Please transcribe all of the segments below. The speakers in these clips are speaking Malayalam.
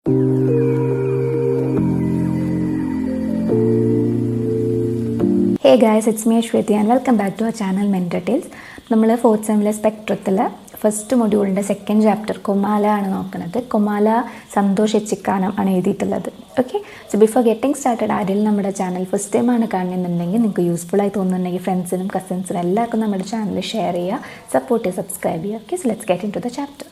Hey guys, it's me Ashwati and welcome back to our channel MENTORTALES. നമ്മൾ 4th സെമ്മിലെ സ്പെക്ട്രത്തിലെ ഫസ്റ്റ് മൊഡ്യൂളിൻ്റെ സെക്കൻഡ് ചാപ്റ്റർ കൊമാല ആണ് നോക്കുന്നത്. കൊമാല സന്തോഷ് എച്ചിക്കാനം ആണ് എഴുതിയിട്ടുള്ളത്. Okay, so before getting started ആരെങ്കിലും നമ്മുടെ ചാനൽ ഫസ്റ്റ് ടൈം ആണ് കാണുന്നുണ്ടെങ്കിൽ നിങ്ങൾക്ക് യൂസ്ഫുൾ ആയി തോന്നുന്നുണ്ടെങ്കിൽ ഫ്രണ്ട്സിനും കസിൻസിനും എല്ലാവർക്കും നമ്മുടെ ചാനൽ ഷെയർ ചെയ്യുക, സപ്പോർട്ട് ചെയ്യുക, സബ്സ്ക്രൈബ് ചെയ്യുക. Okay, so let's get in to the chapter.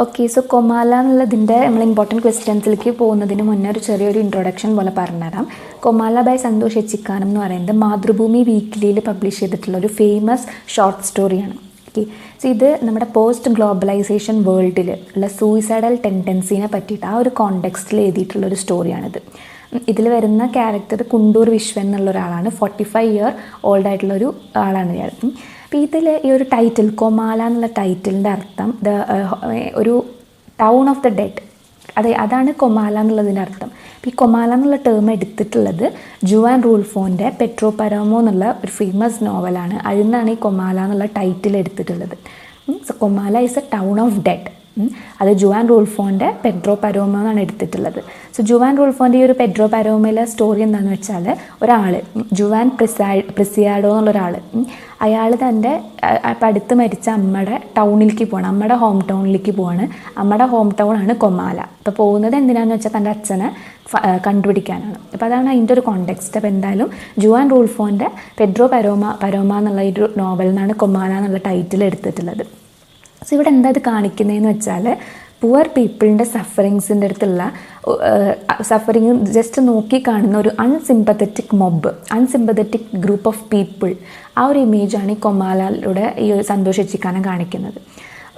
Okay, so Comala എന്നുള്ളതിൻ്റെ നമ്മൾ ഇമ്പോർട്ടൻറ്റ് ക്വസ്റ്റ്യൻസിലേക്ക് പോകുന്നതിന് മുന്നേ ഒരു ചെറിയൊരു ഇൻട്രൊഡക്ഷൻ പോലെ പറഞ്ഞുതരാം. കൊമാല ബൈ സന്തോഷ് എച്ചിക്കാനം എന്ന് പറയുന്നത് മാതൃഭൂമി വീക്ക്ലിയിൽ പബ്ലിഷ് ചെയ്തിട്ടുള്ള ഒരു ഫേമസ് ഷോർട്ട് സ്റ്റോറിയാണ്. ഓക്കെ, സോ ഇത് നമ്മുടെ പോസ്റ്റ് ഗ്ലോബലൈസേഷൻ വേൾഡിൽ ഉള്ള സൂയിസൈഡൽ ടെൻഡൻസിനെ പറ്റിയിട്ട് ആ ഒരു കോണ്ടെക്സ്റ്റിൽ എഴുതിയിട്ടുള്ളൊരു സ്റ്റോറിയാണിത്. ഇതിൽ വരുന്ന ക്യാരക്ടർ കുണ്ടൂർ വിശ്വൻ എന്നുള്ള ഒരാളാണ്. 45 ഇയർ ഓൾഡ് ആയിട്ടുള്ളൊരു ആളാണ് ഇയാൾ. അപ്പോൾ ഇതിൽ ഈ ഒരു ടൈറ്റിൽ കൊമാല എന്നുള്ള ടൈറ്റിലിൻ്റെ അർത്ഥം ഒരു ടൗൺ ഓഫ് ദ ഡെഡ്, അതാണ് കൊമാല എന്നുള്ളതിൻ്റെ അർത്ഥം. അപ്പോൾ ഈ കൊമാല എന്നുള്ള ടേം എടുത്തിട്ടുള്ളത് ജുവാൻ റൂൾഫോൻ്റെ പെട്രോ പരോമോ എന്നുള്ള ഒരു ഫേമസ് നോവലാണ്. അതിൽ നിന്നാണ് ഈ കൊമാല എന്നുള്ള ടൈറ്റിൽ എടുത്തിട്ടുള്ളത്. So Comala is A town of dead. അത് ജുവാൻ റൂൾഫോൻ്റെ പെഡ്രോ പരോമോ എന്നാണ് എടുത്തിട്ടുള്ളത്. സോ ജുവാൻ റൂൾഫോൻ്റെ ഈ ഒരു പെഡ്രോ പരോമയിലെ സ്റ്റോറി എന്താണെന്ന് വെച്ചാൽ, ഒരാൾ ജുവാൻ പ്രിസിയാഡോ എന്നുള്ളൊരാൾ, അയാൾ തൻ്റെ അടുത്ത് മരിച്ച അമ്മയുടെ ടൗണിലേക്ക് പോവാണ്, അമ്മയുടെ ഹോം ടൗണിലേക്ക് പോവാണ്. അമ്മയുടെ ഹോം ടൗൺ ആണ് കൊമാല. അപ്പോൾ പോകുന്നത് എന്തിനാണെന്ന് വെച്ചാൽ തൻ്റെ അച്ഛനെ കണ്ടുപിടിക്കാനാണ്. അപ്പോൾ അതാണ് അതിൻ്റെ ഒരു കോണ്ടെക്സ്റ്റ്. അപ്പോൾ എന്തായാലും ജുവാൻ റൂൾഫോൻ്റെ പെഡ്രോ പരോമ എന്നുള്ള ഒരു നോവലിൽ നിന്നാണ് കൊമാല എന്നുള്ള ടൈറ്റിൽ എടുത്തിട്ടുള്ളത്. സോ ഇവിടെ എന്താ ഇത് കാണിക്കുന്നതെന്ന് വെച്ചാൽ, പുവർ പീപ്പിളിൻ്റെ സഫറിങ്സിൻ്റെ അടുത്തുള്ള സഫറിങ് ജസ്റ്റ് നോക്കി കാണുന്ന ഒരു അൺസിമ്പത്തറ്റിക് അൺസിമ്പത്തറ്റിക് ഗ്രൂപ്പ് ഓഫ് പീപ്പിൾ, ആ ഒരു ഇമേജാണ് ഈ കൊമാലയുടെ ഈ ഒരു സന്തോഷ് എച്ചിക്കാനം കാണിക്കുന്നത്.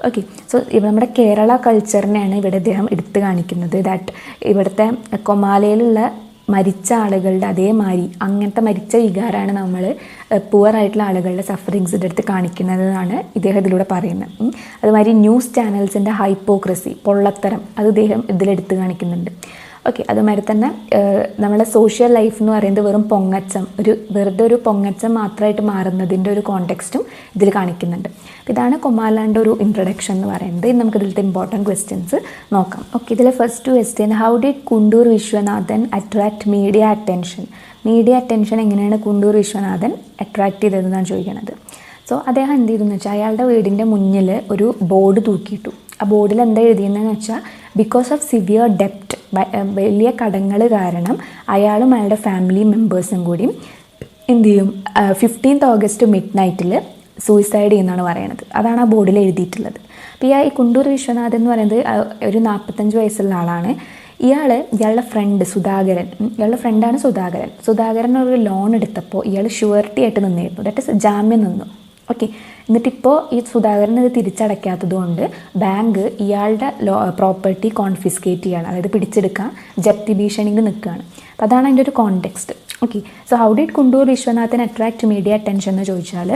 ഓക്കെ, സോ നമ്മുടെ കേരള കൾച്ചറിനെയാണ് ഇവിടെ അദ്ദേഹം എടുത്ത് കാണിക്കുന്നത്. ദാറ്റ് ഇവിടുത്തെ കൊമാലയിലുള്ള മരിച്ച ആളുകളുടെ അതേമാതിരി അങ്ങനത്തെ മരിച്ച വികാരമാണ് നമ്മൾ പുവറായിട്ടുള്ള ആളുകളുടെ സഫറിങ്സിൻ്റെ അടുത്ത് കാണിക്കുന്നതെന്നാണ് ഇദ്ദേഹം ഇതിലൂടെ പറയുന്നത്. അതുമാതിരി ന്യൂസ് ചാനൽസിൻ്റെ ഹൈപ്പോക്രസി, പൊള്ളത്തരം, അത് ഇദ്ദേഹം ഇതിലെടുത്ത് കാണിക്കുന്നുണ്ട്. ഓക്കെ, അതുമാതിരി തന്നെ നമ്മളെ സോഷ്യൽ ലൈഫ് എന്ന് പറയുന്നത് വെറും പൊങ്ങച്ചം, വെറുതെ ഒരു പൊങ്ങച്ചം മാത്രമായിട്ട് മാറുന്നതിൻ്റെ ഒരു കോണ്ടെക്സ്റ്റും ഇതിൽ കാണിക്കുന്നുണ്ട്. ഇതാണ് കൊമാലാൻ്റെ ഒരു ഇൻട്രൊഡക്ഷൻ എന്ന് പറയുന്നത്. ഇനി നമുക്ക് ഇതിലത്തെ ഇമ്പോർട്ടൻറ്റ് ക്വസ്റ്റ്യൻസ് നോക്കാം. ഓക്കെ, ഇതിലെ first question, how did Kundoor Viswanathan attract media attention എങ്ങനെയാണ് കുണ്ടൂർ വിശ്വനാഥൻ അട്രാക്ട് ചെയ്തതെന്നാണ് ചോദിക്കുന്നത്. സോ അദ്ദേഹം എന്ത് ചെയ്തെന്ന് വെച്ചാൽ, അയാളുടെ വീടിൻ്റെ മുന്നിൽ ഒരു ബോർഡ് തൂക്കിയിട്ടു. ആ ബോർഡിൽ എന്താ എഴുതിയെന്ന് വെച്ചാൽ, ബിക്കോസ് ഓഫ് സിവിയർ ഡെപ്റ്റ്, വലിയ കടങ്ങൾ കാരണം അയാളും അയാളുടെ ഫാമിലി മെമ്പേഴ്സും കൂടി എന്ത് ചെയ്യും, 15th ഓഗസ്റ്റ് മിഡ്നൈറ്റിൽ സൂയിസൈഡ് ചെയ്യുന്നതാണ് പറയണത്. അതാണ് ആ ബോർഡിൽ എഴുതിയിട്ടുള്ളത്. അപ്പോൾ ഈ കുണ്ടൂർ വിശ്വനാഥൻ എന്ന് പറയുന്നത് ഒരു 45 വയസ്സുള്ള ആളാണ്. ഇയാളുടെ ഫ്രണ്ട് സുധാകരൻ, ഇയാളുടെ ഫ്രണ്ടാണ് സുധാകരൻ ഒരു ലോൺ എടുത്തപ്പോൾ ഇയാൾ ഷുവർട്ടി ആയിട്ട് നിന്നിരുന്നു, ദാറ്റ് ഇസ് ജാമ്യം നിന്നു. ഓക്കെ, എന്നിട്ടിപ്പോൾ ഈ സുധാകരൻ ഇത് തിരിച്ചടയ്ക്കാത്തത് കൊണ്ട് ബാങ്ക് ഇയാളുടെ പ്രോപ്പർട്ടി കോൺഫിസ്കേറ്റ് ചെയ്യുകയാണ്, അതായത് പിടിച്ചെടുക്കാൻ ജപ്തി ഭീഷണിക്ക് നിൽക്കുകയാണ്. അപ്പോൾ അതാണ് അതിൻ്റെ ഒരു context. Okay, so how did Kundoor Viswanathan attract media attention എന്ന് ചോദിച്ചാൽ,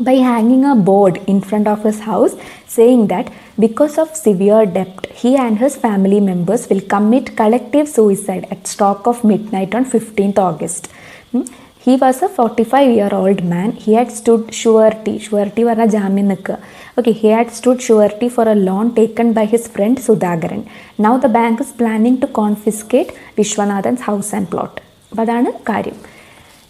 by hanging a board in front of his house saying that because of severe debt he and his family members will commit collective suicide at stroke of midnight on 15th August. He was a 45-year-old man. He had stood surety പറഞ്ഞ ജാമ്യം നിൽക്കുക. Okay, he had stood surety for a loan taken by his friend Sudhakaran. Now the bank is planning to confiscate Vishwanathan's house and plot. അപ്പോൾ അതാണ് കാര്യം.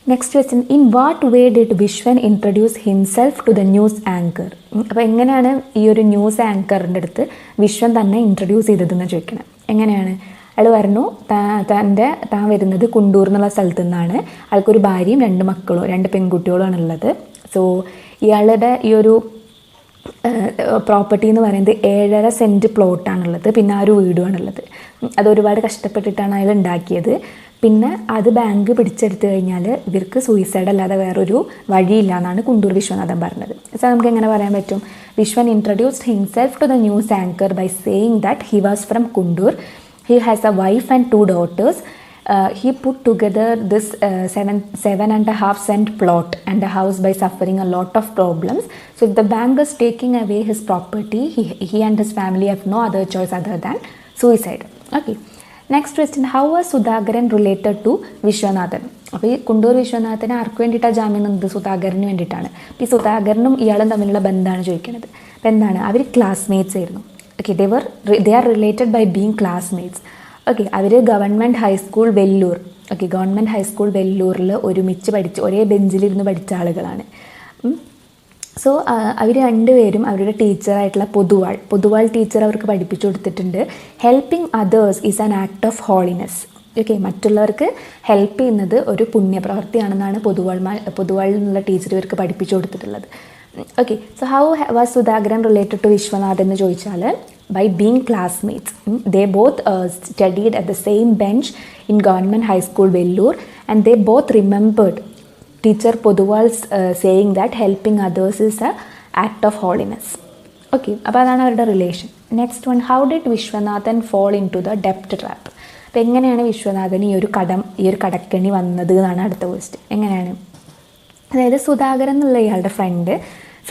Next question, in what way did Viswan introduce himself to the news anchor? അപ്പോൾ എങ്ങനെയാണ് ഈ ഒരു ന്യൂസ് ആങ്കറിൻ്റെ അടുത്ത് വിശ്വൻ തന്നെ ഇൻട്രൊഡ്യൂസ് ചെയ്തതെന്ന് ചോദിക്കണം. എങ്ങനെയാണ്? അയാൾ പറഞ്ഞു താൻ വരുന്നത് കുണ്ടൂർ എന്നുള്ള സ്ഥലത്തു നിന്നാണ്, ആൾക്കൊരു ഭാര്യയും 2 മക്കളും 2 പെൺകുട്ടികളുമാണ് ഉള്ളത്. സോ ഇയാളുടെ ഈ ഒരു പ്രോപ്പർട്ടി എന്ന് പറയുന്നത് 7.5 സെൻറ്റ് പ്ലോട്ടാണുള്ളത്, പിന്നെ ആ ഒരു വീടുമാണുള്ളത്. അത് ഒരുപാട് കഷ്ടപ്പെട്ടിട്ടാണ് അയാൾ ഉണ്ടാക്കിയത്. പിന്നെ അത് ബാങ്ക് പിടിച്ചെടുത്ത് കഴിഞ്ഞാൽ ഇവർക്ക് സൂയിസൈഡ് അല്ലാതെ വേറൊരു വഴിയില്ല എന്നാണ് കുണ്ടൂർ വിശ്വനാഥൻ പറഞ്ഞത്. സോ നമുക്ക് എങ്ങനെ പറയാൻ പറ്റും? Viswan introduced himself to the news anchor by saying that he was from Kundoor, he has a wife and 2 daughters. He put together this 7.5 cent plot and a house by suffering a lot of problems. So if the bank is taking away his property, he and his family have no other choice other than suicide. Okay. Next question, how was Sudhakaran related to Viswanathan? അപ്പോൾ ഈ കുണ്ടൂർ വിശ്വനാഥനെ ആർക്ക് വേണ്ടിയിട്ടാണ് ജാമ്യം നിന്നത്? സുധാകരന് വേണ്ടിയിട്ടാണ്. അപ്പോൾ ഈ സുധാകരനും ഇയാളും തമ്മിലുള്ള ബന്ധമാണ് ചോദിക്കുന്നത്. അപ്പോൾ എന്താണ്, അവർ ക്ലാസ്മേറ്റ്സ് ആയിരുന്നു. Okay, they are related by being classmates. Okay, അവർ government high school Vellore, okay, government high school വെല്ലൂരിൽ ഒരുമിച്ച് പഠിച്ച് ഒരേ ബെഞ്ചിലിരുന്ന് പഠിച്ച ആളുകളാണ്. സോ അവർ രണ്ടുപേരും അവരുടെ ടീച്ചറായിട്ടുള്ള പൊതുവാൾ ടീച്ചർ അവർക്ക് പഠിപ്പിച്ചു കൊടുത്തിട്ടുണ്ട്, helping others is an act of holiness. Okay, മറ്റുള്ളവർക്ക് ഹെൽപ്പ് ചെയ്യുന്നത് ഒരു പുണ്യപ്രവൃത്തിയാണെന്നാണ് പൊതുവാൾ എന്നുള്ള ടീച്ചർ ഇവർക്ക് പഠിപ്പിച്ചു കൊടുത്തിട്ടുള്ളത്. Okay, so how was Sudhakaran related to Viswanath എന്ന് ചോദിച്ചാൽ, by being classmates. They both studied at the same bench in Government High School Vellore, and they both remembered teacher Poduval's saying that helping others is an act of holiness. Okay, അപ്പോൾ അതാണ് അവരുടെ relation. Next one, how did Viswanathan fall into the debt trap? അപ്പോൾ എങ്ങനെയാണ് വിശ്വനാഥൻ ഈ ഒരു കടക്കെണി വന്നത് എന്നാണ് അടുത്ത ക്വസ്റ്റ്യൻ. എങ്ങനെയാണ്? അതായത് സുധാകരൻ എന്നുള്ള ഇയാളുടെ ഫ്രണ്ട്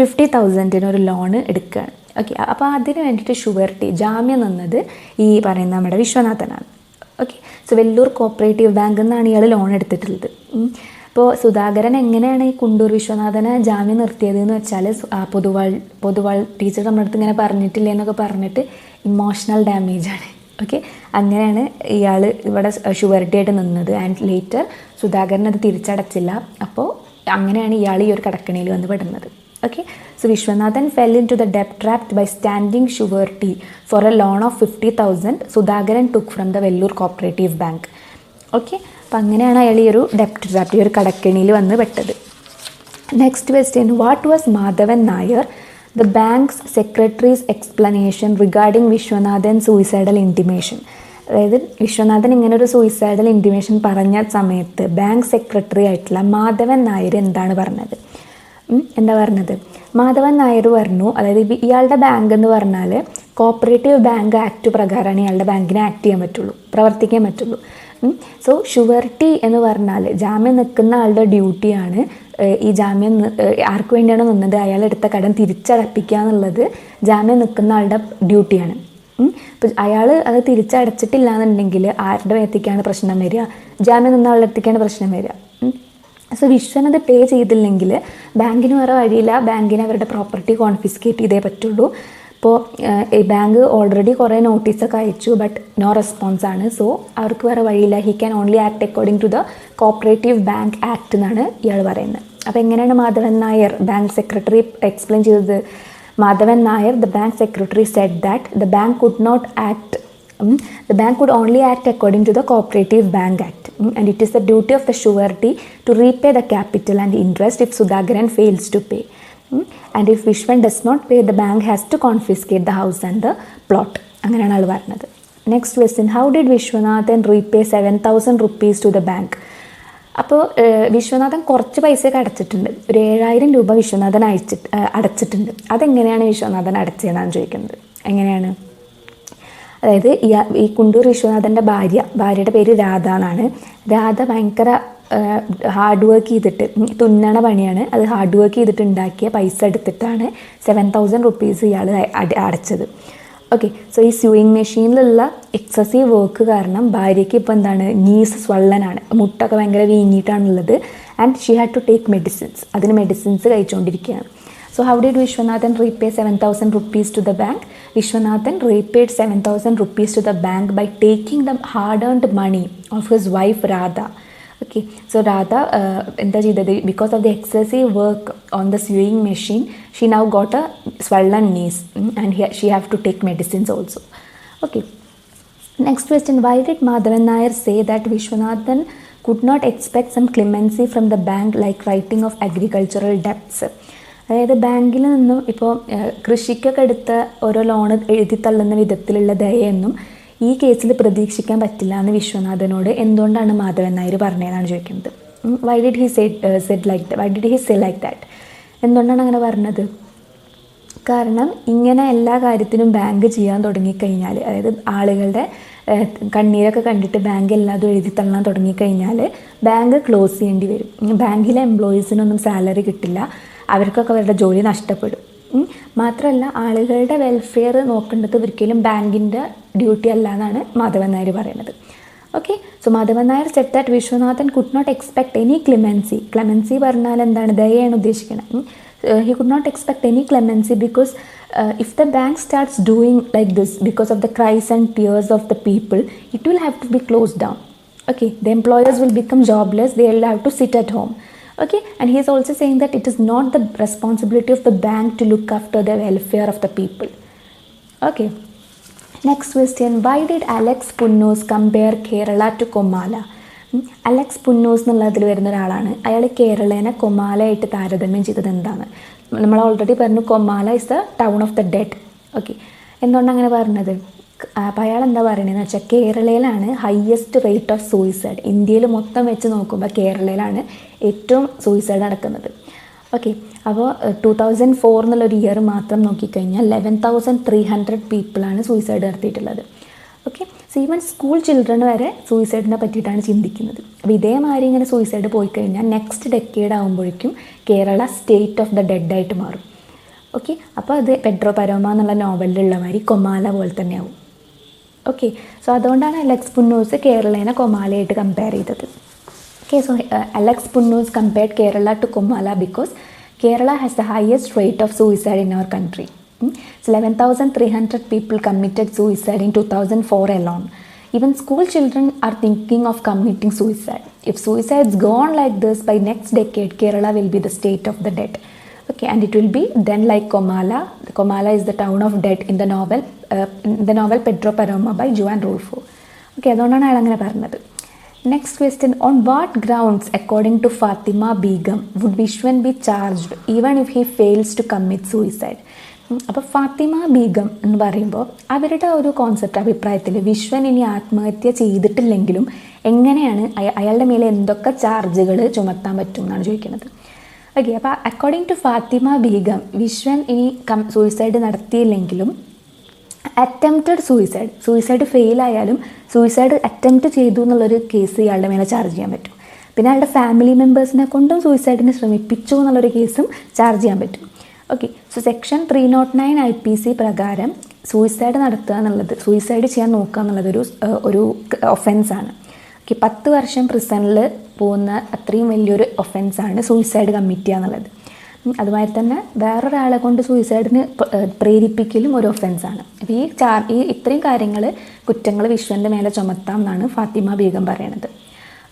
50,000 ഒരു ലോണ് എടുക്കുകയാണ്. ഓക്കെ, അപ്പോൾ അതിന് വേണ്ടിയിട്ട് ഷുവർട്ടി ജാമ്യം നിന്നത് ഈ പറയുന്ന നമ്മുടെ വിശ്വനാഥനാണ്. ഓക്കെ, സോ വെല്ലൂർ കോപ്പറേറ്റീവ് ബാങ്കിൽ നിന്നാണ് ഇയാൾ ലോൺ എടുത്തിട്ടുള്ളത്. അപ്പോൾ സുധാകരൻ എങ്ങനെയാണ് ഈ കുണ്ടൂർ വിശ്വനാഥനെ ജാമ്യം നിർത്തിയത് എന്ന് വെച്ചാൽ, പൊതുവാൾ ടീച്ചർ നമ്മുടെ അടുത്ത് ഇങ്ങനെ പറഞ്ഞിട്ടില്ല എന്നൊക്കെ പറഞ്ഞിട്ട് ഇമോഷണൽ ഡാമേജാണ്. ഓക്കെ, അങ്ങനെയാണ് ഇയാൾ ഇവിടെ ഷുവർട്ടി ആയിട്ട് നിന്നത്. ആൻഡ് ലേറ്റർ സുധാകരൻ അത് തിരിച്ചടച്ചില്ല. അപ്പോൾ അങ്ങനെയാണ് ഇയാൾ ഈ ഒരു കടക്കണിയിൽ വന്ന് പെടുന്നത്. Okay, so Vishwanathan fell into the debt trap by standing surety for a loan of 50,000 Sudhakaran took from the Vellore Cooperative Bank. Okay, അപ്പോൾ അങ്ങനെയാണ് അയാൾ ഈ ഒരു ഡെപ്റ്റ് ട്രാപ്പ്, ഈ ഒരു കടക്കെണിയിൽ വന്ന് പെട്ടത്. Next question, what was Madhavan Nair the banks secretaries explanation regarding Viswanathan suicidal intimation? അതായത് വിശ്വനാഥൻ ഇങ്ങനെ ഒരു സൂയിസൈഡൽ ഇൻറ്റിമേഷൻ പറഞ്ഞ സമയത്ത് ബാങ്ക് സെക്രട്ടറി ആയിട്ടുള്ള മാധവൻ നായർ എന്താണ് പറഞ്ഞത്? എന്താ പറഞ്ഞത്? മാധവൻ നായർ പറഞ്ഞു, അതായത് ഇയാളുടെ ബാങ്ക് എന്ന് പറഞ്ഞാൽ കോപ്പറേറ്റീവ് ബാങ്ക് ആക്ട് പ്രകാരമാണ് ഇയാളുടെ ബാങ്കിനെ ആക്ട് ചെയ്യാൻ പറ്റുള്ളൂ, പ്രവർത്തിക്കാൻ പറ്റുള്ളൂ. സോ ഷുവർട്ടി എന്ന് പറഞ്ഞാൽ ജാമ്യം നിൽക്കുന്ന ആളുടെ ഡ്യൂട്ടിയാണ് ഈ ജാമ്യം ആർക്ക് വേണ്ടിയാണോ നിന്നത് അയാൾ എടുത്ത കടം തിരിച്ചടപ്പിക്കുക എന്നുള്ളത് ജാമ്യം നിൽക്കുന്ന ആളുടെ ഡ്യൂട്ടിയാണ്. അപ്പോൾ അയാൾ അത് തിരിച്ചടച്ചിട്ടില്ല എന്നുണ്ടെങ്കിൽ ആരുടെ മേത്തേക്കാണ് പ്രശ്നം വരിക? ജാമ്യം നിന്ന ആളുടെ അടുത്തേക്കാണ് പ്രശ്നം വരിക. സോ വിശ്വനത് പേ ചെയ്തില്ലെങ്കിൽ ബാങ്കിന് വേറെ വഴിയില്ല, ബാങ്കിന് അവരുടെ പ്രോപ്പർട്ടി കോൺഫിസ്കേറ്റ് ചെയ്തേ പറ്റുള്ളൂ. ഇപ്പോൾ ഈ ബാങ്ക് ഓൾറെഡി കുറേ നോട്ടീസൊക്കെ അയച്ചു, ബട്ട് നോ റെസ്പോൺസ് ആണ്. സോ അവർക്ക് വേറെ വഴിയില്ല, he can only act according to the cooperative bank act എന്നാണ് ഇയാൾ പറയുന്നത്. അപ്പോൾ എങ്ങനെയാണ് Madhavan Nair bank secretary explain ചെയ്തത്? Madhavan Nair, the bank secretary, said that the bank could not act, the bank could only act according to the Cooperative Bank Act, and it is the duty of the surety to repay the capital and interest if Sudhakaran fails to pay, and if Vishwan does not pay, the bank has to confiscate the house and the plot. അങ്ങനെയാണ് ആൾ പറഞ്ഞത്. Next question, how did Viswanathan repay 7,000 rupees to the bank? അപ്പോൾ വിശ്വനാഥൻ കുറച്ച് പൈസയൊക്കെ അടച്ചിട്ടുണ്ട്, ഒരു 7,000 രൂപ വിശ്വനാഥൻ അടച്ചിട്ടുണ്ട്. അതെങ്ങനെയാണ് വിശ്വനാഥൻ അടച്ചതെന്നാണ് ചോദിക്കുന്നത്. എങ്ങനെയാണ്? അതായത് ഈ കുണ്ടൂർ വിശ്വനാഥൻ്റെ ഭാര്യയുടെ പേര് രാധ എന്നാണ്. രാധ ഭയങ്കര ഹാർഡ് വർക്ക് ചെയ്തിട്ട്, തുന്നണ പണിയാണ്, അത് ഹാർഡ് വർക്ക് ചെയ്തിട്ട് ഉണ്ടാക്കിയ പൈസ എടുത്തിട്ടാണ് 7,000 rupees ഇയാൾ അടച്ചത്. ഓക്കെ, സോ ഈ സ്യൂയിങ് മെഷീനിലുള്ള എക്സസീവ് വർക്ക് കാരണം ഭാര്യയ്ക്ക് ഇപ്പോൾ എന്താണ്, നീസ് സ്വള്ളനാണ്, മുട്ടൊക്കെ ഭയങ്കര വീങ്ങിയിട്ടാണുള്ളത്. And she had to take medicines, അതിന് മെഡിസിൻസ് കഴിച്ചുകൊണ്ടിരിക്കുകയാണ്. So how did Vishwanathan repay 7,000 rupees to the bank? Vishwanathan repaid 7,000 rupees to the bank by taking the hard-earned money of his wife Radha. Okay, so Radha, because of the excessive work on the sewing machine, she now got a swollen knees, and she have to take medicines also. Okay, next question, why did Madhavan Nair say that Vishwanathan could not expect some clemency from the bank like writing of agricultural debts? അതായത് ബാങ്കിൽ നിന്നും ഇപ്പോൾ കൃഷിക്കൊക്കെ എടുത്ത ഓരോ ലോണ് എഴുതി തള്ളുന്ന വിധത്തിലുള്ള ദയൊന്നും ഈ കേസിൽ പ്രതീക്ഷിക്കാൻ പറ്റില്ല എന്ന് വിശ്വനാഥനോട് എന്തുകൊണ്ടാണ് മാധവൻ നായർ പറഞ്ഞതെന്നാണ് ചോദിക്കുന്നത്. Why did he say like that? എന്തുകൊണ്ടാണ് അങ്ങനെ പറഞ്ഞത്? കാരണം ഇങ്ങനെ എല്ലാ കാര്യത്തിനും ബാങ്ക് ചെയ്യാൻ തുടങ്ങിക്കഴിഞ്ഞാൽ, അതായത് ആളുകളുടെ കണ്ണീരൊക്കെ കണ്ടിട്ട് ബാങ്ക് എല്ലാതും എഴുതി തള്ളാൻ തുടങ്ങിക്കഴിഞ്ഞാൽ ബാങ്ക് ക്ലോസ് ചെയ്യേണ്ടി വരും. ബാങ്കിലെ എംപ്ലോയീസിനൊന്നും സാലറി കിട്ടില്ല, അവർക്കൊക്കെ അവരുടെ ജോലി നഷ്ടപ്പെടും. മാത്രമല്ല ആളുകളുടെ വെൽഫെയർ നോക്കേണ്ടത് ഒരിക്കലും ബാങ്കിൻ്റെ ഡ്യൂട്ടി അല്ല എന്നാണ് മാധവൻ നായർ പറയുന്നത്. Okay, so Madhavan Nair said that Viswanathan could not expect any clemency. Clemency പറഞ്ഞാൽ എന്താണ്? ദയയാണ് ഉദ്ദേശിക്കുന്നത്. he could not expect any clemency because if the bank starts doing like this because of the cries and tears of the people, it will have to be closed down. Okay, the employers will become jobless, they will have to sit at home. Okay, and he is also saying that it is not the responsibility of the bank to look after the welfare of the people. Okay, next question, why did Alex Punnos compare Kerala to Comala? Alex Punnoose എന്നുള്ളതിൽ വരുന്ന ഒരാളാണ്. അയാൾ കേരളേനെ കൊമാലയായിട്ട് താരതമ്യം ചെയ്തത് എന്താണ്? നമ്മൾ ഓൾറെഡി പറഞ്ഞു Comala is the town of the dead. Okay, എന്തുകൊണ്ടാണ് അങ്ങനെ പറഞ്ഞത്? അപ്പോൾ അയാൾ എന്താ പറയണതെന്ന് വെച്ചാൽ കേരളയിലാണ് ഹയസ്റ്റ് റേറ്റ് ഓഫ് സൂയിസൈഡ്. ഇന്ത്യയിൽ മൊത്തം വെച്ച് നോക്കുമ്പോൾ കേരളയിലാണ് ഏറ്റവും സൂയിസൈഡ് നടക്കുന്നത്. ഓക്കെ, അപ്പോൾ 2004 എന്നുള്ളൊരു ഇയർ മാത്രം നോക്കിക്കഴിഞ്ഞാൽ 11,300 പീപ്പിളാണ് സൂയിസൈഡ് നടത്തിയിട്ടുള്ളത്. Okay, so even school children വരെ സൂയിസൈഡിനെ പറ്റിയിട്ടാണ് ചിന്തിക്കുന്നത്. അപ്പോൾ ഇതേമാതിരി ഇങ്ങനെ സൂയിസൈഡ് പോയി കഴിഞ്ഞാൽ നെക്സ്റ്റ് ഡെക്കേഡ് ആകുമ്പോഴേക്കും Kerala state of the dead ആയിട്ട് മാറും. ഓക്കെ, അപ്പോൾ അത് പെഡ്രോ പരോമ എന്നുള്ള നോവലിലുള്ള മാതിരി കൊമാല പോലെ തന്നെയാവും. ഓക്കെ, സോ അതുകൊണ്ടാണ് അലക്സ് പുന്നൂസ് കേരളേനെ കൊമാലയായിട്ട് കമ്പയർ ചെയ്തത്. Okay, so Alex Punnoose compared Kerala to Comala because Kerala has the highest rate of suicide in our country. So 11,300 people committed suicide in 2004 alone. Even school children are thinking of committing suicide. If suicides go on like this, by next decade, Kerala will be the state of the dead. Okay, and it will be then like Comala. Comala is the town of dead in the novel Pedro Paroma by Juan Rulfo. Okay, അതുകൊണ്ടാണ് അയാൾ അങ്ങനെ പറഞ്ഞത്. Next question, on what grounds, according to Fatima Begum, would Vishwan be charged even if he fails to commit suicide? അപ്പോൾ ഫാത്തിമ ബീഗം എന്ന് പറയുമ്പോൾ അവരുടെ ഒരു കോൺസെപ്റ്റ് അഭിപ്രായത്തിൽ വിശ്വൻ ഇനി ആത്മഹത്യ ചെയ്തിട്ടില്ലെങ്കിലും എങ്ങനെയാണ് അയാളുടെ മേലെ എന്തൊക്കെ ചാർജുകൾ ചുമത്താൻ പറ്റും എന്നാണ് ചോദിക്കുന്നത്. ഓക്കെ, അപ്പോൾ അക്കോർഡിംഗ് ടു ഫാത്തിമ ബീഗം വിശ്വൻ ഇനി സൂയിസൈഡ് നടത്തിയില്ലെങ്കിലും അറ്റംപ്റ്റഡ് സൂയിസൈഡ് ഫെയിലായാലും സൂയിസൈഡ് അറ്റംപ്റ്റ് ചെയ്തു എന്നുള്ളൊരു കേസ് ഇയാളുടെ മേലെ ചാർജ് ചെയ്യാൻ പറ്റും. പിന്നെ അയാളുടെ ഫാമിലി മെമ്പേഴ്സിനെ കൊണ്ടും സൂയിസൈഡിന് ശ്രമിപ്പിച്ചു എന്നുള്ളൊരു കേസും ചാർജ് ചെയ്യാൻ പറ്റും. ഓക്കെ, സോ സെക്ഷൻ 309 IPC പ്രകാരം സൂയിസൈഡ് നടത്തുക എന്നുള്ളത്, സൂയിസൈഡ് ചെയ്യാൻ നോക്കുക എന്നുള്ളത് ഒരു ഒഫൻസാണ്. ഓക്കെ, 10 വർഷം പ്രിസണിൽ പോകുന്ന അത്രയും വലിയൊരു ഒഫൻസാണ് സൂയിസൈഡ് കമ്മിറ്റ് ചെയ്യുക എന്നുള്ളത്. അതുമാതിരി തന്നെ വേറൊരാളെ കൊണ്ട് സൂയിസൈഡിന് പ്രേരിപ്പിക്കലും ഒരു ഒഫൻസാണ്. അപ്പോൾ ഈ ഇത്രയും കുറ്റങ്ങൾ വിശ്വൻ്റെ മേലെ ചുമത്താം എന്നാണ് ഫാത്തിമ ബീഗം പറയണത്.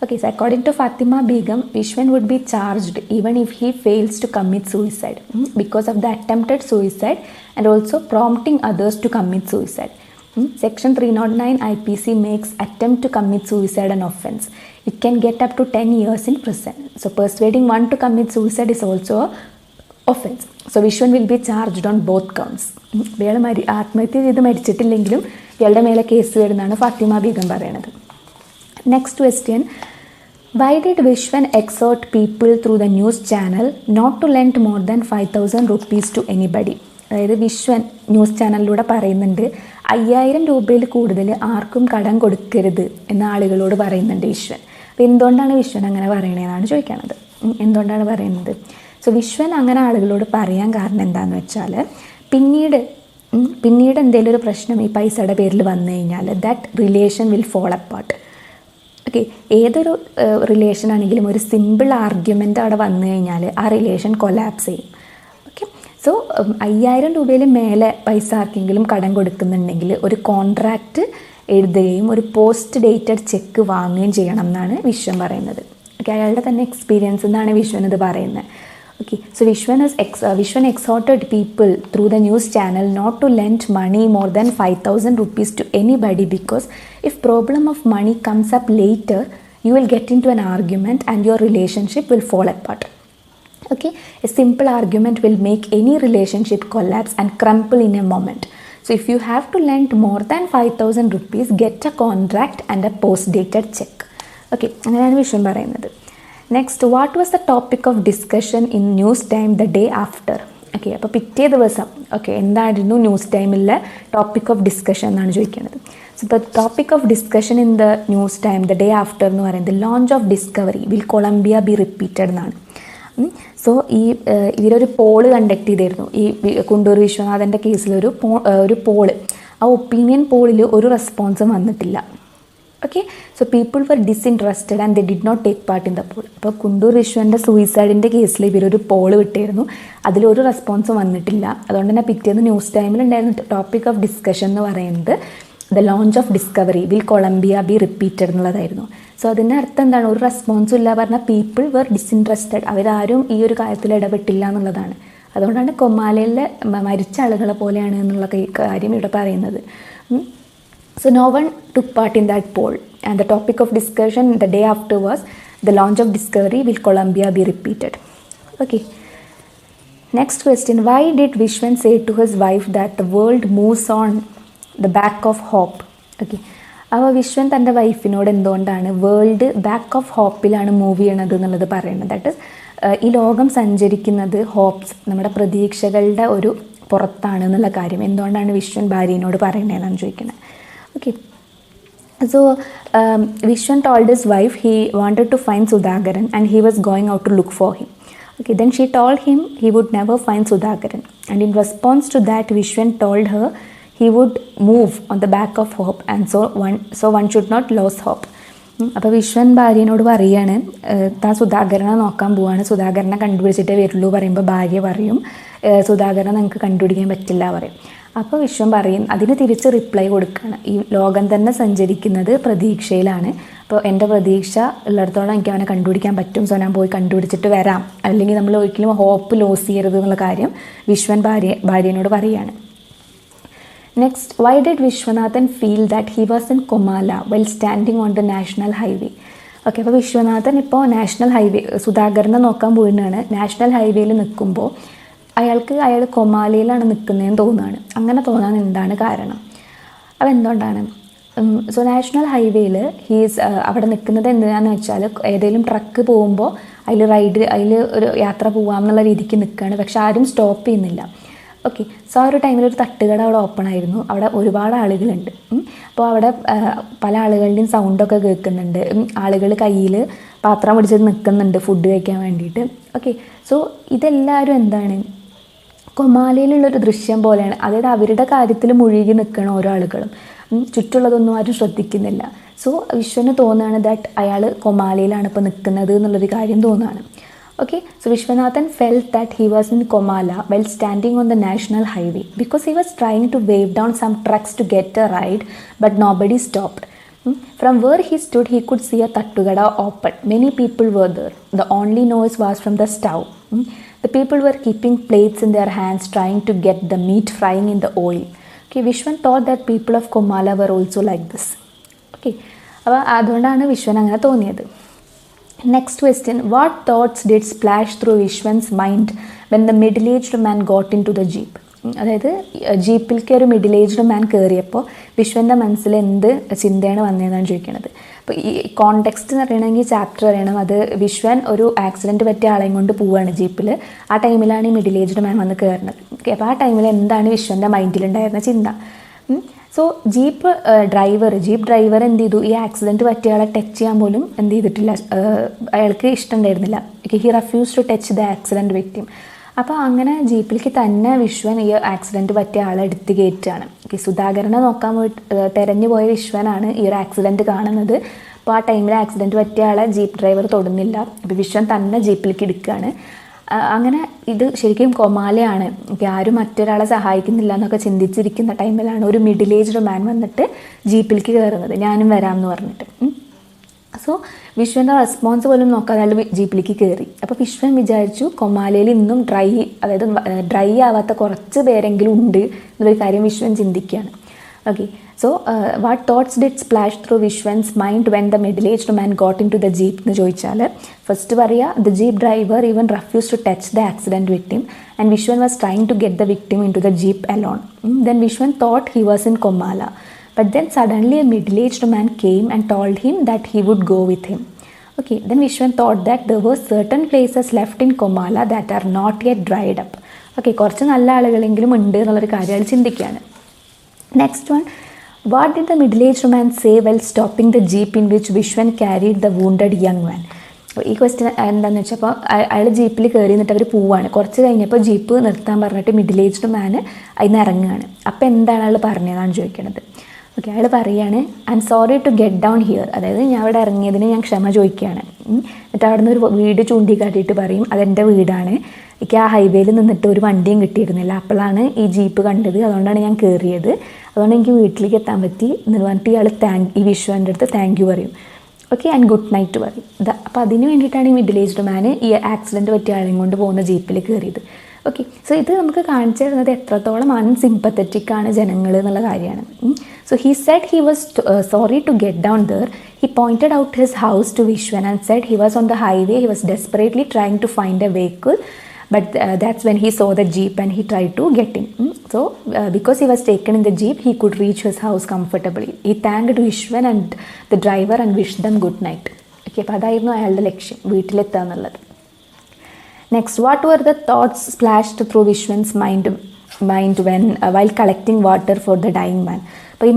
Okay, so according to Fatima Begum, Vishwan would be charged even if he fails to commit suicide because of the attempted suicide and also prompting others to commit suicide. Section 309 IPC makes attempt to commit suicide an offense. It can get up to 10 years in prison. So persuading one to commit suicide is also an offense. So Vishwan will be charged on both counts. ഇയാൾ ആത്മഹത്യ ചെയ്ത് മരിച്ചിട്ടില്ലെങ്കിലും ഇയാളുടെ മേലെ കേസ് വരുന്നതാണ് ഫാത്തിമ ബീഗം പറയണത്. Next question, why did Vishwan exhort people through the news channel not to lend more than 5,000 rupees to anybody? അതായത് വിശ്വൻ ന്യൂസ് ചാനലിലൂടെ പറയുന്നുണ്ട് 5,000 രൂപയിൽ കൂടുതൽ ആർക്കും കടം കൊടുക്കരുത് എന്ന ആളുകളോട് പറയുന്നുണ്ട് വിശ്വൻ. അപ്പോൾ എന്തുകൊണ്ടാണ് വിശ്വൻ അങ്ങനെ പറയണതെന്നാണ് ചോദിക്കണത്. എന്തുകൊണ്ടാണ് പറയുന്നത്? സോ വിശ്വൻ അങ്ങനെ ആളുകളോട് പറയാൻ കാരണം എന്താണെന്ന് വെച്ചാൽ പിന്നീട് എന്തെങ്കിലും ഒരു പ്രശ്നം ഈ പൈസയുടെ പേരിൽ വന്നു കഴിഞ്ഞാൽ that relation will fall apart. Okay, ഏതൊരു റിലേഷൻ ആണെങ്കിലും ഒരു സിമ്പിൾ ആർഗ്യുമെൻ്റ് അവിടെ വന്നു കഴിഞ്ഞാൽ ആ റിലേഷൻ കൊലാപ്സ് ചെയ്യും. ഓക്കെ, സോ 5,000 രൂപയിൽ മേലെ പൈസ ആർക്കെങ്കിലും കടം കൊടുക്കുന്നുണ്ടെങ്കിൽ ഒരു കോൺട്രാക്റ്റ് എഴുതുകയും ഒരു പോസ്റ്റ് ഡേറ്റഡ് ചെക്ക് വാങ്ങുകയും ചെയ്യണം എന്നാണ് വിശ്വൻ പറയുന്നത്. ഓക്കെ, അയാളുടെ തന്നെ എക്സ്പീരിയൻസ് എന്നാണ് വിശ്വൻ ഇത് പറയുന്നത്. Okay, so Vishwan exhorted people through the news channel not to lend money more than 5,000 rupees to anybody because if problem of money comes up later, you will get into an argument and your relationship will fall apart. Okay, a simple argument will make any relationship collapse and crumble in a moment. So if you have to lend more than 5,000 rupees, get a contract and a post-dated check. Okay, അങ്ങനെയാണ് വിശ്വൻ പറയുന്നത്. Next, what was the topic of discussion in news time the day after? Okay, അപ്പോൾ പിറ്റേ ദിവസം എന്തായിരുന്നു ന്യൂസ് ടൈമിലെ ടോപ്പിക് ഓഫ് ഡിസ്കഷൻ എന്നാണ് ചോദിക്കുന്നത്. So the topic of discussion in the news time the day after എന്ന് പറയുന്നത് launch of Discovery will Columbia be repeated എന്നാണ്. സോ ഇവരൊരു പോള് കണ്ടക്ട് ചെയ്തിരുന്നു ഈ കുണ്ടൂർ വിശ്വനാഥൻ്റെ കേസിലൊരു പോള്. ആ ഒപ്പീനിയൻ പോളിൽ ഒരു റെസ്പോൺസും വന്നിട്ടില്ല. Okay. So people were disinterested and they did not take part in the poll. അപ്പോൾ കുണ്ടൂർ വിശ്വൻ്റെ സൂയിസൈഡിൻ്റെ കേസിൽ ഇവരൊരു പോൾ വിട്ടായിരുന്നു, അതിലൊരു റെസ്പോൺസും വന്നിട്ടില്ല. അതുകൊണ്ട് തന്നെ പിറ്റേന്ന് ന്യൂസ് ടൈമിലുണ്ടായിരുന്ന ടോപ്പിക് ഓഫ് ഡിസ്കഷൻ എന്ന് പറയുന്നത് the launch of Discovery will Columbia be repeated എന്നുള്ളതായിരുന്നു. സോ അതിൻ്റെ അർത്ഥം എന്താണ്? ഒരു റെസ്പോൺസും ഇല്ല പറഞ്ഞാൽ പീപ്പിൾ വർ ഡിസിൻട്രസ്റ്റഡ്, അവരാരും ഈ ഒരു കാര്യത്തിൽ ഇടപെട്ടില്ല എന്നുള്ളതാണ്. അതുകൊണ്ടാണ് കൊമാലയിലെ മരിച്ച ആളുകളെ പോലെയാണ് എന്നുള്ള കാര്യം ഇവിടെ പറയുന്നത്. So no one took part in that poll, and the topic of discussion the day after was the launch of discovery will Columbia be repeated. Okay. Next question, why did Vishwan say to his wife that the world moves on the back of hope? Okay. അപ്പോൾ വിശ്വൻ തൻ്റെ വൈഫിനോട് എന്തുകൊണ്ടാണ് വേൾഡ് ബാക്ക് ഓഫ് ഹോപ്പിലാണ് മൂവ് ചെയ്യണത് എന്നുള്ളത് പറയുന്നത്. ദാറ്റ് ഇസ് ഈ ലോകം സഞ്ചരിക്കുന്നത് ഹോപ്സ്, നമ്മുടെ പ്രതീക്ഷകളുടെ ഒരു പുറത്താണ് എന്നുള്ള കാര്യം എന്തുകൊണ്ടാണ് വിശ്വൻ ഭാര്യനോട് പറയുന്നതെന്നാണ് ചോദിക്കുന്നത്. Okay, so Vishwan told his wife he wanted to find Sudhakaran and he was going out to look for him. Okay, then she told him he would never find Sudhakaran, and in response to that Vishwan told her he would move on the back of hope, and so one should not lose hope. അപ്പോൾ വിശ്വൻ ഭാര്യനോട് പറയുകയാണ് താൻ സുധാകരനെ നോക്കാൻ പോവാണ്, സുധാകരനെ കണ്ടുപിടിച്ചിട്ടേ വരുള്ളൂ പറയുമ്പോൾ ഭാര്യ പറയും സുധാകരനെ നിങ്ങൾക്ക് കണ്ടുപിടിക്കാൻ പറ്റില്ല പറയും. അപ്പോൾ വിശ്വൻ പറയും, അതിന് തിരിച്ച് റിപ്ലൈ കൊടുക്കുകയാണ്, ഈ ലോകം തന്നെ സഞ്ചരിക്കുന്നത് പ്രതീക്ഷയിലാണ്, അപ്പോൾ എൻ്റെ പ്രതീക്ഷ ഉള്ളിടത്തോളം എനിക്ക് അവനെ കണ്ടുപിടിക്കാൻ പറ്റും, സോ ഞാൻ പോയി കണ്ടുപിടിച്ചിട്ട് വരാം, അല്ലെങ്കിൽ നമ്മൾ ഒരിക്കലും ഹോപ്പ് ലോസ് ചെയ്യരുത് എന്നുള്ള കാര്യം വിശ്വൻ ഭാര്യനോട് പറയുകയാണ്. Next, why did Viswanathan feel that he was in Comala well standing on the national highway? Okay, അപ്പോൾ വിശ്വനാഥൻ ഇപ്പോൾ നാഷണൽ ഹൈവേ സുധാകരനെ നോക്കാൻ പോയിട്ടാണ്, നാഷണൽ ഹൈവേയിൽ നിൽക്കുമ്പോൾ അയാൾ കൊമാലയിലാണ് നിൽക്കുന്നതെന്ന് തോന്നുകയാണ്. അങ്ങനെ തോന്നാൻ എന്താണ് കാരണം? അപ്പോൾ എന്തുകൊണ്ടാണ്? സോ നാഷണൽ ഹൈവേയിൽ അവിടെ നിൽക്കുന്നത് എന്തിനാണെന്ന് വെച്ചാൽ ഏതെങ്കിലും ട്രക്ക് പോകുമ്പോൾ അതിൽ ഒരു യാത്ര പോകാം എന്നുള്ള രീതിക്ക് നിൽക്കുകയാണ്, പക്ഷെ ആരും സ്റ്റോപ്പ് ചെയ്യുന്നില്ല. ഓക്കെ, സോ ആ ഒരു ടൈമിൽ ഒരു തട്ടുകട അവിടെ ഓപ്പൺ ആയിരുന്നു, അവിടെ ഒരുപാട് ആളുകളുണ്ട്. അപ്പോൾ അവിടെ പല ആളുകളുടെയും സൗണ്ടൊക്കെ കേൾക്കുന്നുണ്ട്, ആളുകൾ കയ്യിൽ പാത്രം പിടിച്ചിട്ട് നിൽക്കുന്നുണ്ട് ഫുഡ് കഴിക്കാൻ വേണ്ടിയിട്ട്. ഓക്കെ, സോ ഇതെല്ലാവരും എന്താണ് കൊമാലയിലുള്ളൊരു ദൃശ്യം പോലെയാണ്, അതായത് അവരുടെ കാര്യത്തിൽ മുഴുകി നിൽക്കണം ഓരോ ആളുകളും, ചുറ്റുള്ളതൊന്നും ആരും ശ്രദ്ധിക്കുന്നില്ല. സോ വിശ്വന് തോന്നുകയാണ് ദാറ്റ് അയാൾ കൊമാലയിലാണ് ഇപ്പോൾ നിൽക്കുന്നത് എന്നുള്ളൊരു കാര്യം തോന്നുകയാണ്. Okay, so Vishwanathan felt that he was in Comala while standing on the national highway because he was trying to wave down some trucks to get a ride, but nobody stopped. From where he stood, he could see a tattugada open. Many people were there. The only noise was from the stove. The people were keeping plates in their hands, trying to get the meat frying in the oil. Okay, Vishwan thought that people of Comala were also like this. Okay, അപ്പോൾ അതുകൊണ്ടാണ് വിശ്വൻ അങ്ങനെ തോന്നിയത്. Next question, what thoughts did splash through Vishwan's mind when the middle-aged man got into the jeep? അതായത് ജീപ്പിലേക്ക് ഒരു മിഡിൽ ഏജ്ഡ് മാൻ കയറിയപ്പോൾ വിശ്വൻ്റെ മനസ്സിൽ എന്ത് ചിന്തയാണ് വന്നതെന്നാണ് ചോദിക്കുന്നത്. അപ്പോൾ ഈ കോണ്ടെക്സ്റ്റ് എന്ന് പറയണമെങ്കിൽ ചാപ്റ്റർ അറിയണം. അത് വിശ്വൻ ഒരു ആക്സിഡൻറ്റ് പറ്റിയ ആളെയും കൊണ്ട് പോവുകയാണ് ജീപ്പിൽ, ആ ടൈമിലാണ് ഈ മിഡിൽ ഏജ്ഡ് മാൻ വന്ന് കയറുന്നത്. ഓക്കെ, അപ്പോൾ ആ ടൈമിൽ എന്താണ് വിശ്വൻ്റെ മൈൻഡിലുണ്ടായിരുന്ന ചിന്ത? സോ ജീപ്പ് ഡ്രൈവർ എന്ത് ചെയ്തു, ഈ ആക്സിഡൻറ്റ് പറ്റിയ ആളെ ടച്ച് ചെയ്യാൻ പോലും എന്ത് ചെയ്തിട്ടില്ല, അയാൾക്ക് ഇഷ്ടമുണ്ടായിരുന്നില്ല. He refuse to touch the accident victim. അപ്പോൾ അങ്ങനെ ജീപ്പിലേക്ക് തന്നെ വിശ്വൻ ഈ ആക്സിഡൻറ്റ് പറ്റിയ ആളെ എടുത്ത് കയറ്റുകയാണ്. സുധാകരനെ നോക്കാൻ പോയിട്ട് തെരഞ്ഞു പോയ വിശ്വനാണ് ഈ ഒരു ആക്സിഡൻറ്റ് കാണുന്നത്. അപ്പോൾ ആ ടൈമിൽ ആക്സിഡൻറ്റ് പറ്റിയ ആളെ ജീപ്പ് ഡ്രൈവർ തൊടുന്നില്ല, അപ്പോൾ വിശ്വൻ തന്നെ ജീപ്പിലേക്ക് എടുക്കുകയാണ്. അങ്ങനെ ഇത് ശരിക്കും കൊമാലയാണ്, ആരും മറ്റൊരാളെ സഹായിക്കുന്നില്ല എന്നൊക്കെ ചിന്തിച്ചിരിക്കുന്ന ടൈമിലാണ് ഒരു മിഡിൽ ഏജ്ഡ് മാൻ വന്നിട്ട് ജീപ്പിലേക്ക് കയറുന്നത്, ഞാനും വരാമെന്ന് പറഞ്ഞിട്ട്. സോ വിശ്വൻ്റെ റെസ്പോൺസ് പോലും നോക്കാതെ അയാൾ ജീപ്പിലേക്ക് കയറി. അപ്പോൾ വിശ്വൻ വിചാരിച്ചു കൊമാലയിൽ ഇന്നും ഡ്രൈ ആവാത്ത കുറച്ച് പേരെങ്കിലും ഉണ്ട് എന്നൊരു കാര്യം വിശ്വൻ ചിന്തിക്കുകയാണ്. Okay, so what thoughts did splash through Viswan's mind when the middle aged man got in to the jeep എന്ന് ചോദിച്ചാൽ ഫസ്റ്റ് പറയുക the jeep driver even refuse to touch the accident victim and Viswan was trying to get the victim in to the jeep alone. Then Viswan thought he was in Comala, but then suddenly a middle-aged man came and told him that he would go with him. Okay, then Vishwan thought that there were certain places left in Comala that are not yet dried up. Okay, കുറച്ച് നല്ല ആളുകളെങ്കിലും ഉണ്ട് എന്നുള്ളൊരു കാര്യം അയാൾ ചിന്തിക്കുകയാണ്. Next one, what did the middle-aged man say while stopping the jeep in which Vishwan carried the wounded young man? അപ്പോൾ ഈ ക്വസ്റ്റ്യൻ എന്താണെന്ന് വെച്ചാൽ, അപ്പോൾ അയാൾ ജീപ്പിൽ കയറി എന്നിട്ട് അവർ പോവുകയാണ്. കുറച്ച് കഴിഞ്ഞപ്പോൾ ജീപ്പ് നിർത്താൻ പറഞ്ഞിട്ട് മിഡിൽ ഏജ്ഡ് മാന് അതിന് ഇറങ്ങുകയാണ്. അപ്പോൾ എന്താണ് അയാൾ പറഞ്ഞതെന്നാണ് ചോദിക്കുന്നത്. ഓക്കെ, അയാൾ പറയുകയാണ് I'm sorry to get down here, അതായത് ഞാൻ അവിടെ ഇറങ്ങിയതിന് ഞാൻ ക്ഷമ ചോദിക്കുകയാണ്. എന്നിട്ട് അവിടെ നിന്ന് ഒരു വീട് ചൂണ്ടിക്കാട്ടിയിട്ട് പറയും അതെൻ്റെ വീടാണ്, എനിക്ക് ആ ഹൈവേയിൽ നിന്നിട്ട് ഒരു വണ്ടിയും കിട്ടിയിരുന്നില്ല, അപ്പോഴാണ് ഈ ജീപ്പ് കണ്ടത്, അതുകൊണ്ടാണ് ഞാൻ കയറിയത്, അതുകൊണ്ട് എനിക്ക് വീട്ടിലേക്ക് എത്താൻ പറ്റി എന്ന് പറഞ്ഞിട്ട് ഇയാൾ ഈ വിശ്വൻ്റെ അടുത്ത് താങ്ക് യു പറയും. ഓക്കെ, ആൻഡ് ഗുഡ് നൈറ്റ് പറയും. അപ്പോൾ അതിന് വേണ്ടിയിട്ടാണ് ഈ മിഡിൽ ഏജ്ഡ് മാൻ ഈ ആക്സിഡൻറ്റ് പറ്റിയ ആളെയും കൊണ്ട് പോകുന്ന ജീപ്പിൽ കയറിയത്. ഓക്കെ, സോ ഇത് നമുക്ക് കാണിച്ചു തരുന്നത് എത്രത്തോളം അൺസിമ്പത്തറ്റിക് ആണ് ജനങ്ങൾ എന്നുള്ള കാര്യമാണ്. So he said he was sorry to get down there. He pointed out his house to Viswan and said he was on the highway, he was desperately trying to find a vehicle, but that's when he saw the jeep and he tried to get in. So because he was taken in the jeep, he could reach his house comfortably. He thanked Vishwan and the driver and wished them good night. Okay, അപ്പോൾ അതായിരുന്നു അയാളുടെ ലക്ഷ്യം, വീട്ടിലെത്തുക എന്നുള്ളത്. Next, what were the thoughts splashed through Vishwan's mind when while collecting water for the dying man? അപ്പോൾ ഈ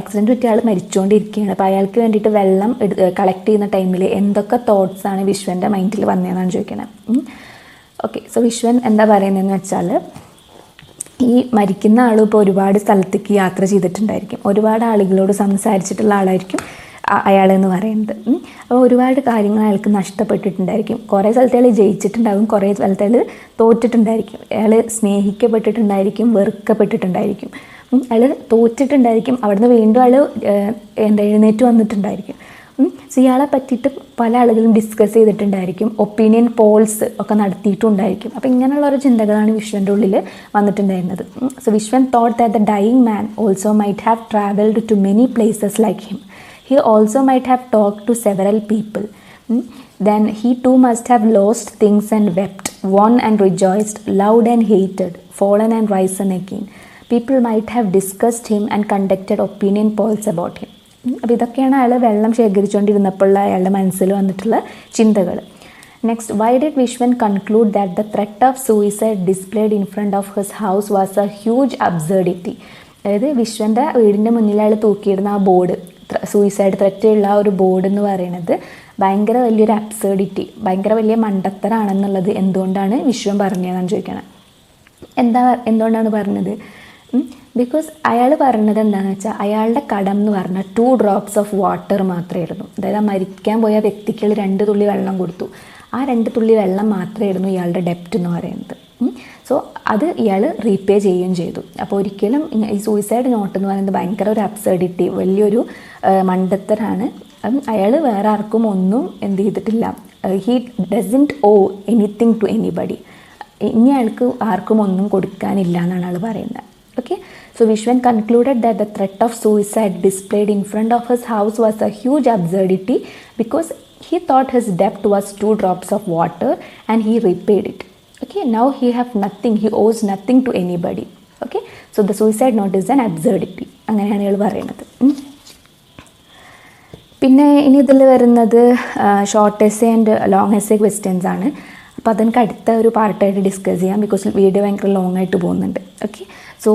ആക്സിഡൻറ്റ് പറ്റിയ ആൾ മരിച്ചുകൊണ്ടിരിക്കുകയാണ്. അപ്പോൾ അയാൾക്ക് വേണ്ടിയിട്ട് വെള്ളം കളക്ട് ചെയ്യുന്ന ടൈമിൽ എന്തൊക്കെ തോട്ട്സാണ് വിശ്വൻ്റെ മൈൻഡിൽ വന്നതെന്നാണ് ചോദിക്കണത്. ഓക്കെ, സോ വിശ്വൻ എന്താ പറയുന്നതെന്ന് വെച്ചാൽ, ഈ മരിക്കുന്ന ആളും ഇപ്പോൾ ഒരുപാട് സ്ഥലത്തേക്ക് യാത്ര ചെയ്തിട്ടുണ്ടായിരിക്കും, ഒരുപാട് ആളുകളോട് സംസാരിച്ചിട്ടുള്ള ആളായിരിക്കും അയാളെന്ന് പറയുന്നത്. അപ്പോൾ ഒരുപാട് കാര്യങ്ങൾ അയാൾക്ക് നഷ്ടപ്പെട്ടിട്ടുണ്ടായിരിക്കും. കുറേ സ്ഥലത്ത് അയാൾ ജയിച്ചിട്ടുണ്ടാകും, കുറേ സ്ഥലത്ത് അയാൾ തോറ്റിട്ടുണ്ടായിരിക്കും. അയാൾ സ്നേഹിക്കപ്പെട്ടിട്ടുണ്ടായിരിക്കും, വെറുക്കപ്പെട്ടിട്ടുണ്ടായിരിക്കും. അയാൾ തോറ്റിട്ടുണ്ടായിരിക്കും, അവിടുന്ന് വീണ്ടും അയാൾ എഴുന്നേറ്റ് വന്നിട്ടുണ്ടായിരിക്കും. സോ ഇയാളെ പറ്റിയിട്ട് പല ആളുകളും ഡിസ്കസ് ചെയ്തിട്ടുണ്ടായിരിക്കും, ഒപ്പീനിയൻ പോൾസ് ഒക്കെ നടത്തിയിട്ടുണ്ടായിരിക്കും. അപ്പോൾ ഇങ്ങനെയുള്ള ഒരു ചിന്തകളാണ് വിശ്വൻ്റെ ഉള്ളിൽ വന്നിട്ടുണ്ടായിരുന്നത്. So Viswan thought that the dying man also might have travelled to many places like him. He also might have talked to several people. Then he too must have lost things and wept, won and rejoiced, loved and hated, fallen and risen again. People might have discussed him and conducted opinion polls about him. അപ്പോൾ ഇതൊക്കെയാണ് അയാൾ വെള്ളം ശേഖരിച്ചുകൊണ്ടിരുന്നപ്പോൾ അയാളുടെ മനസ്സിൽ വന്നിട്ടുള്ള ചിന്തകൾ. Next, why did Viswan conclude that the threat of suicide displayed in front of his house was a huge absurdity. അതായത് വിശ്വൻ്റെ വീടിൻ്റെ മുന്നിൽ അയാൾ തൂക്കിയിടുന്ന ആ ബോർഡ്, സൂയിസൈഡ് ത്രെറ്റുള്ള ആ ഒരു ബോർഡ് എന്ന് പറയുന്നത് ഭയങ്കര വലിയൊരു അബ്സേർഡിറ്റി, ഭയങ്കര വലിയ മണ്ടത്തരാണെന്നുള്ളത് എന്തുകൊണ്ടാണ് വിശ്വൻ പറഞ്ഞതെന്നാണ് ചോദിക്കണം. എന്തുകൊണ്ടാണ് പറഞ്ഞത്? ബിക്കോസ് അയാൾ പറഞ്ഞത് എന്താണെന്ന് വെച്ചാൽ, അയാളുടെ കടം എന്ന് പറഞ്ഞാൽ 2 drops ഓഫ് വാട്ടർ മാത്രമായിരുന്നു. അതായത് ആ മരിക്കാൻ പോയ വ്യക്തിക്ക് 2 തുള്ളി വെള്ളം കൊടുത്തു, ആ 2 തുള്ളി വെള്ളം മാത്രമായിരുന്നു ഇയാളുടെ ഡെപ്റ്റ് എന്ന് പറയുന്നത്. സോ അത് ഇയാൾ റീപേ ചെയ്യുകയും ചെയ്തു. അപ്പോൾ ഒരിക്കലും ഈ സൂയിസൈഡ് നോട്ട് എന്ന് പറയുന്നത് ഭയങ്കര ഒരു അബ്സേർഡിറ്റി, വലിയൊരു മണ്ടത്തരാണ്. അയാൾ വേറെ ആർക്കും ഒന്നും എന്ത് ചെയ്തിട്ടില്ല, he doesn't owe anything to anybody, ഇനി അയാൾക്ക് ആർക്കും ഒന്നും കൊടുക്കാനില്ല എന്നാണ് ആൾ പറയുന്നത്. Okay, so Vishwan concluded that the threat of suicide displayed in front of his house was a huge absurdity because he thought his debt was 2 drops of water and he repaid it. Okay, now he have nothing, he owes nothing to anybody. Okay, so the suicide note is an absurdity. അങ്ങനെയാണ് അയാൾ പറയുന്നത്. പിന്നെ ഇനി ഇതിൽ വരുന്നത് short essay and long essay questions ആണ്. അപ്പോൾ അതെനിക്ക് അടുത്ത ഒരു പാർട്ടായിട്ട് ഡിസ്കസ് ചെയ്യാം, ബിക്കോസ് വീഡിയോ ഭയങ്കര ലോങ് ആയിട്ട് പോകുന്നുണ്ട്. ഓക്കെ, സോ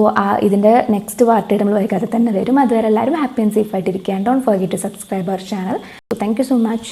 ഇതിൻ്റെ നെക്സ്റ്റ് പാർട്ടായിട്ട് നമ്മൾ വൈകാതെ തന്നെ വരും. അതുവരെ എല്ലാവരും ഹാപ്പി ആൻഡ് സേഫ് ആയിട്ടിരിക്കുക. Don't forget to subscribe our channel. Thank you so much.